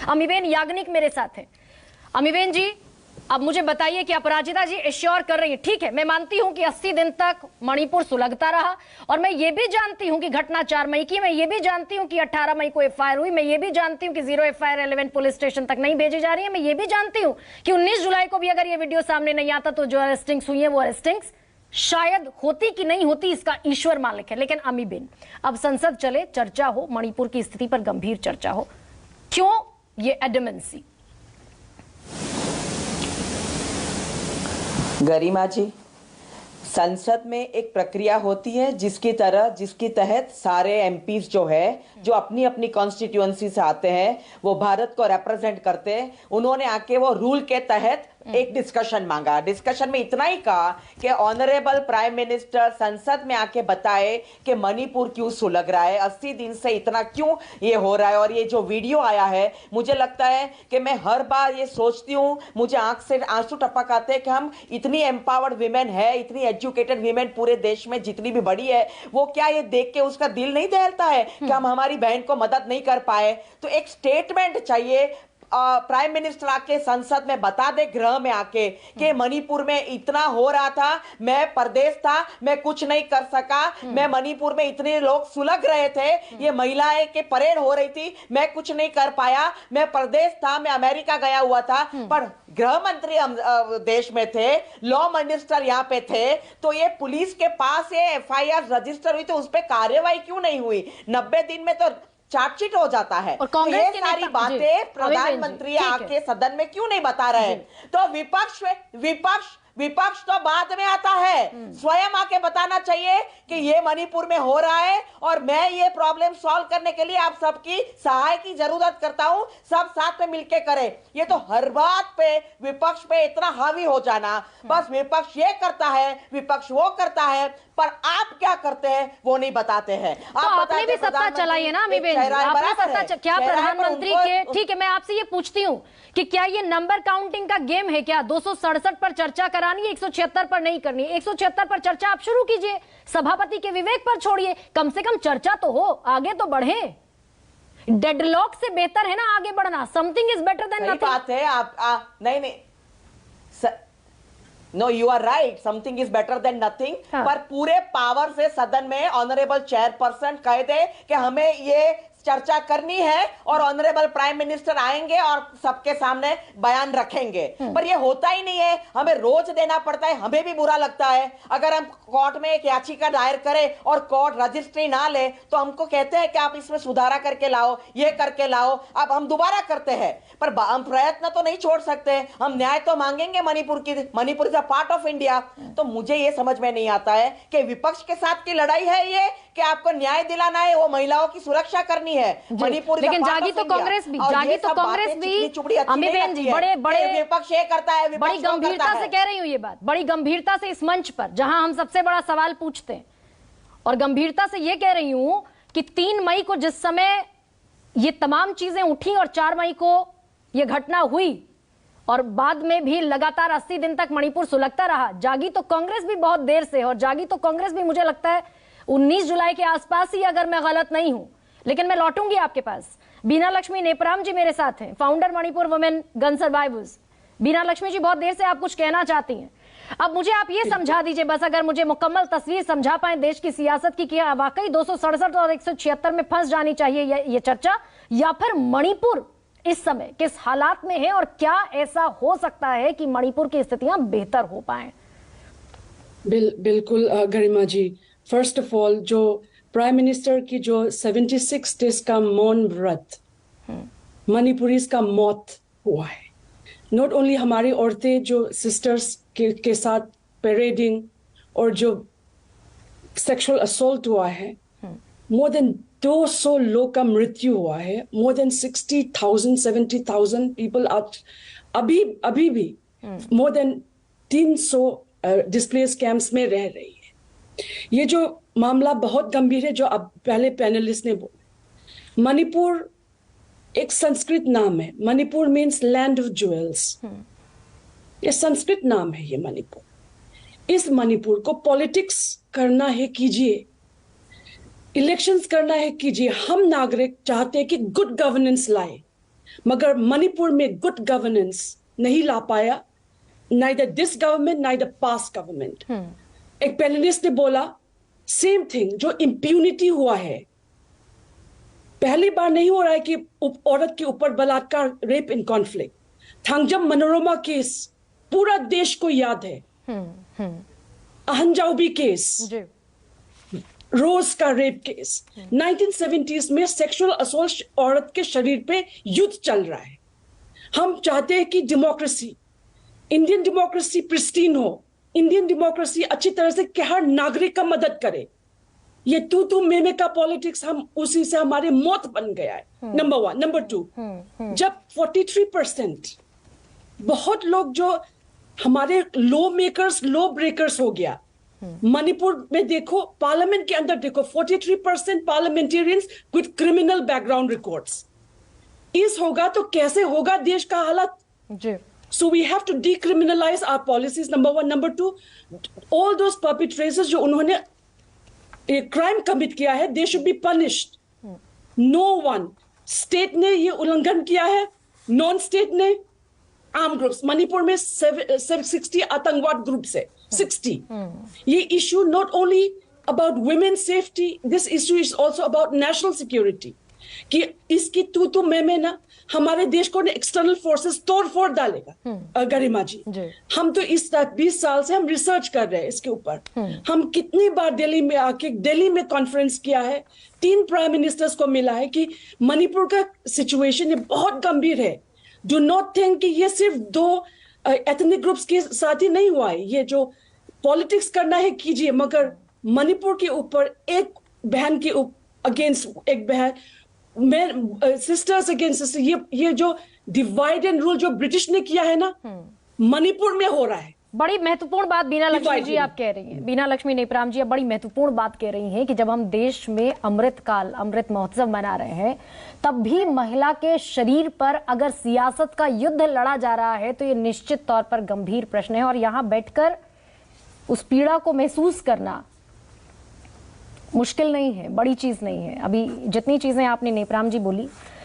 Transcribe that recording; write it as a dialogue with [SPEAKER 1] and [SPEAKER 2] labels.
[SPEAKER 1] अमीबेन याग्निक मेरे साथ हैं। अमीबेन जी, अब मुझे बताइए कि अपराजिता जी एश्योर कर रही है, ठीक है, मैं मानती हूं कि 80 दिन तक मणिपुर सुलगता रहा, और मैं ये भी जानती हूं कि घटना 4 मई की, मैं ये भी जानती हूं कि 18 मई को एफआईआर हुई, मैं ये भी जानती हूं कि 0 एफआईआर 11 पुलिस स्टेशन तक नहीं भेजी जा रही है, मैं ये भी जानती हूं कि 19 जुलाई को भी अगर ये वीडियो सामने नहीं आता तो जो अरेस्टिंग्स हुई है वो अरेस्टिंग्स शायद होती कि नहीं होती इसका ईश्वर मालिक है। लेकिन अमीबेन, अब संसद चले, चर्चा हो, मणिपुर की स्थिति पर गंभीर चर्चा हो, क्यों ये एडमेंसी?
[SPEAKER 2] गरिमा जी, संसद में एक प्रक्रिया होती है जिसकी तहत सारे एमपीज जो है, जो अपनी अपनी कॉन्स्टिट्यूएंसी से आते हैं, वो भारत को रिप्रेजेंट करते हैं, उन्होंने आके वो रूल के तहत एक डिस्कशन मांगा। डिस्कशन में इतना ही कहा कि ऑनरेबल प्राइम मिनिस्टर संसद में आके बताए कि मणिपुर क्यों सुलग रहा है, 80 दिन से इतना क्यों ये हो रहा है। और ये जो वीडियो आया है, मुझे लगता है कि मैं हर बार ये सोचती हूँ, मुझे आंख से आंसू टपक आते हैं कि हम इतनी एम्पावर्ड वीमेन है, इतनी एजुकेटेड वीमेन पूरे देश में जितनी भी बड़ी है, वो क्या ये देख के उसका दिल नहीं दहलता है कि हम हमारी बहन को मदद नहीं कर पाए? तो एक स्टेटमेंट चाहिए, प्राइम मिनिस्टर आके संसद में बता दे, गृह में आके, कि मणिपुर में इतना हो रहा था, मैं परदेश था, मैं कुछ नहीं कर सका, मैं मणिपुर में इतने लोग सुलग रहे थे, ये महिलाएं के परेड हो रही थी, मैं कुछ नहीं कर पाया, मैं परदेश था, मैं अमेरिका गया हुआ था, पर गृह मंत्री हम देश में थे, लॉ मिनिस्टर यहाँ पे थे, तो ये पुलिस के पास ये एफआईआर रजिस्टर हुई, तो उस पर कार्यवाही क्यों नहीं हुई? 90 दिन में तो चार्जशीट हो जाता है। और कांग्रेस तो ये सारी बातें प्रधानमंत्री आके सदन में क्यों नहीं बता रहे? तो विपक्ष तो बाद में आता है, स्वयं आके बताना चाहिए कि ये मणिपुर में हो रहा है और मैं ये प्रॉब्लम सॉल्व करने के लिए आप सबकी सहाय की जरूरत करता हूं, सब साथ में मिलके करें। ये तो हर बात पे विपक्ष पे इतना हावी हो जाना, बस विपक्ष ये करता है, विपक्ष वो करता है, पर आप क्या करते हैं वो नहीं बताते हैं।
[SPEAKER 1] तो आपने भी सत्ता चलाई है ना अमीबेन, आपने सत्ता, क्या प्रधानमंत्री के, ठीक है, मैं आपसे ये पूछती हूँ कि क्या ये नंबर काउंटिंग का गेम है क्या? 267 पर चर्चा करानी है, 176 पर नहीं करनी है। 176 पर चर्चा आप शुरू कीजिए, सभापति के विवेक पर छोड़िए, कम से कम चर्चा तो हो, आगे तो बढ़े। डेडलॉक से बेहतर है ना आगे बढ़ना। Something is better than nothing.
[SPEAKER 2] बात है आप नहीं no, you are right, something is better than nothing. पर पूरे पावर से सदन में ऑनरेबल चेयरपर्सन कह दे कि हमें ये चर्चा करनी है और ऑनरेबल प्राइम मिनिस्टर आएंगे और सबके सामने बयान रखेंगे, पर ये होता ही नहीं है। हमें रोज देना पड़ता है, हमें भी बुरा लगता है। अगर हम कोर्ट में एक याचिका दायर करें और कोर्ट रजिस्ट्री ना ले तो हमको कहते हैं कि आप इसमें सुधारा करके लाओ, ये करके लाओ। अब हम दोबारा करते हैं, पर हम प्रयत्न तो नहीं छोड़ सकते, हम न्याय तो मांगेंगे। Manipur is a part of India. तो मुझे ये समझ में नहीं आता है कि विपक्ष के साथ की लड़ाई है ये कि आपको न्याय दिलाना है, वो महिलाओं की सुरक्षा करनी है। मणिपुर,
[SPEAKER 1] लेकिन जागी तो कांग्रेस भी अमीबेन जी, बड़े
[SPEAKER 2] विपक्ष ये करता है,
[SPEAKER 1] बड़ी गंभीरता से कह रही हूं ये बात, बड़ी गंभीरता से इस मंच पर जहां हम सबसे बड़ा सवाल पूछते हैं, और गंभीरता से ये कह रही हूं कि 3 मई को जिस समय ये तमाम चीजें उठी और 4 मई को ये घटना हुई और बाद में भी लगातार 80 दिन तक मणिपुर सुलगता रहा, जागी तो कांग्रेस भी बहुत देर से, और जागी तो कांग्रेस भी मुझे लगता है 19 जुलाई के आसपास ही, अगर मैं गलत नहीं हूं। लेकिन मैं लौटूंगी आपके पास। बीना लक्ष्मी नेपराम जी मेरे साथ हैं, founder Manipur women gun survivors. Bina Laxmi ji, बहुत देर से आप कुछ कहना चाहती हैं, अब मुझे आप ये समझा दीजिए, बस अगर मुझे मुकम्मल तस्वीर समझा पाए देश की सियासत की, क्या वाकई 267 और 176 में फंस जानी चाहिए ये चर्चा, या फिर मणिपुर इस समय किस हालात में है और क्या ऐसा हो सकता है कि मणिपुर की स्थितियां बेहतर हो पाए?
[SPEAKER 3] बिल्कुल गरिमा जी, फर्स्ट ऑफ ऑल जो प्राइम मिनिस्टर की जो 76 डेज का मौन व्रत मणिपुरीज का मौत हुआ है, नॉट ओनली हमारी औरतें जो सिस्टर्स के साथ पेरेडिंग और जो सेक्सुअल असॉल्ट हुआ है, मोर देन 200 लोग का मृत्यु हुआ है, मोर देन 60,000 70,000 पीपल अभी भी मोर देन 300 डिस्प्लेस कैंप्स में रह रही है। ये जो मामला बहुत गंभीर है, जो अब पहले पैनलिस्ट ने बोला। मणिपुर एक संस्कृत नाम है, Manipur means land of jewels. ये संस्कृत नाम है ये मणिपुर। इस मणिपुर को पॉलिटिक्स करना है कीजिए, इलेक्शंस करना है कीजिए। हम नागरिक चाहते हैं कि गुड गवर्नेंस लाए, मगर मणिपुर में गुड गवर्नेंस नहीं ला पाया, neither this government neither past government। एक पैनलिस्ट ने बोला सेम थिंग, जो इम्प्यूनिटी हुआ है, पहली बार नहीं हो रहा है कि औरत के ऊपर बलात्कार, rape in conflict. Thangjam Manorama case पूरा देश को याद है, अहंजाउबी केस, रोज का रेप केस, 1970s में सेक्सुअल असॉल्ट औरत के शरीर पे युद्ध चल रहा है। हम चाहते हैं कि डेमोक्रेसी, इंडियन डेमोक्रेसी प्रिस्टीन हो, इंडियन डेमोक्रेसी अच्छी तरह से कि हर नागरिक का मदद करे। ये तू मैं का पॉलिटिक्स, हम उसी से हमारे मौत बन गया है। नंबर 1। नंबर 2, जब 43% बहुत लोग जो हमारे लॉ मेकर्स, लॉ ब्रेकर्स हो गया। मणिपुर में देखो, पार्लियामेंट के अंदर देखो, 43% parliamentarians with criminal background records. इस होगा तो कैसे होगा देश का हालत जी। So we have to decriminalize our policies, number 1. Number 2, all those perpetrators जो उन्होंने क्राइम कमिट किया है, they should be punished। No one, state ने ये उल्लंघन किया है, नॉन स्टेट ने, आर्म ग्रुप्स। मणिपुर में 60 आतंकवाद ग्रुप्स है, 60। ये issue not only about women safety, this issue is also about national security. कि इसकी तू मैं ना हमारे देश को एक्सटर्नल फोर्सेस तोड़ फोड़ डालेगा। गरिमा जी, हम तो इस 20 साल से हम रिसर्च कर रहे हैं इसके ऊपर। हम कितनी बार दिल्ली में आके, दिल्ली में कॉन्फ्रेंस किया है, 3 प्राइम मिनिस्टर्स को मिला है कि मणिपुर का सिचुएशन ये बहुत गंभीर है। डू नॉट थिंक कि ये सिर्फ 2 एथनिक ग्रुप्स के साथ ही नहीं हुआ है। ये जो पॉलिटिक्स करना है कीजिए, मगर मणिपुर के ऊपर एक बहन के अगेंस्ट एक बहन, सिस्टर्स अगेंस्ट सिस्टर, ये जो डिवाइड एंड रूल जो ब्रिटिश ने किया है ना, मणिपुर में हो रहा है।
[SPEAKER 1] बड़ी महत्वपूर्ण बात बीना लक्ष्मी जी आप कह रही हैं, बीना लक्ष्मी नेपराम जी, अब बड़ी महत्वपूर्ण बात कह रही हैं कि जब हम देश में अमृत महोत्सव मना रहे हैं, तब भी महिला के शरीर पर अगर सियासत का युद्ध लड़ा जा रहा है तो ये निश्चित तौर पर गंभीर प्रश्न है। और यहाँ बैठकर उस पीड़ा को महसूस करना मुश्किल नहीं है, बड़ी चीज नहीं है। अभी जितनी चीजें आपने नेपराम जी बोली,